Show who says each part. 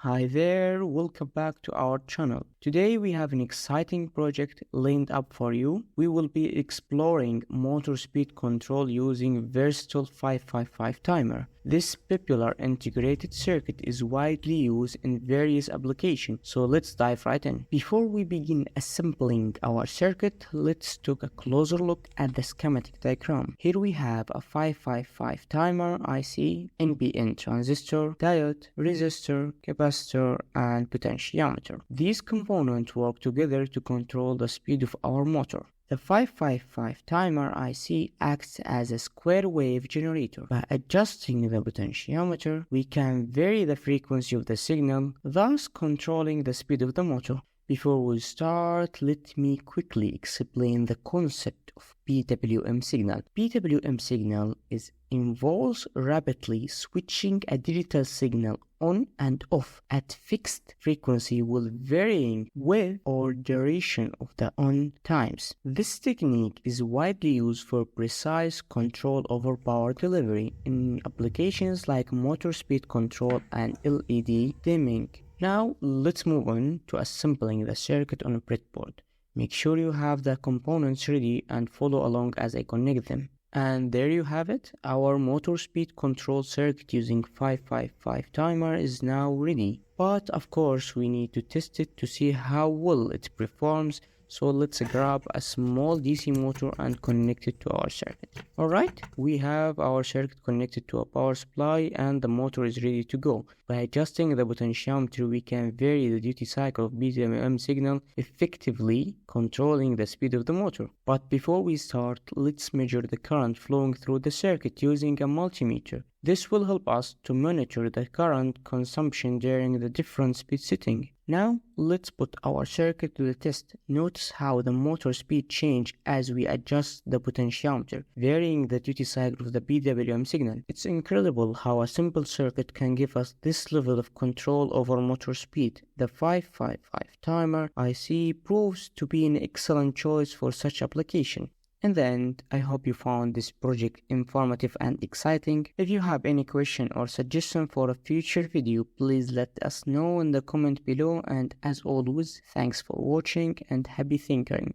Speaker 1: Hi there, welcome back to our channel. Today we have an exciting project lined up for you. We will be exploring motor speed control using versatile 555 timer. This popular integrated circuit is widely used in various applications, so let's dive right in. Before we begin assembling our circuit, let's take a closer look at the schematic diagram. Here we have a 555 timer IC, NPN transistor, diode, resistor, capacitor, and potentiometer. These components work together to control the speed of our motor. The 555 timer IC acts as a square wave generator. By adjusting the potentiometer, we can vary the frequency of the signal, thus controlling the speed of the motor. Before we start, let me quickly explain the concept of PWM signal. PWM signal involves rapidly switching a digital signal on and off at fixed frequency while varying with or duration of the on times. This technique is widely used for precise control over power delivery in applications like motor speed control and LED dimming. Now let's move on to assembling the circuit on a breadboard. Make sure you have the components ready and follow along as I connect them. And there you have it, our motor speed control circuit using 555 timer is now ready. But of course we need to test it to see how well it performs. So let's grab a small DC motor and connect it to our circuit. Alright, we have our circuit connected to a power supply and the motor is ready to go. By adjusting the potentiometer, we can vary the duty cycle of PWM signal, effectively controlling the speed of the motor. But before we start, let's measure the current flowing through the circuit using a multimeter. This will help us to monitor the current consumption during the different speed setting. Now, let's put our circuit to the test. Notice how the motor speed changes as we adjust the potentiometer, varying the duty cycle of the PWM signal. It's incredible how a simple circuit can give us this level of control over motor speed. The 555 timer IC proves to be an excellent choice for such application. In the end, I hope you found this project informative and exciting. If you have any question or suggestion for a future video, please let us know in the comment below, and as always, thanks for watching and happy tinkering.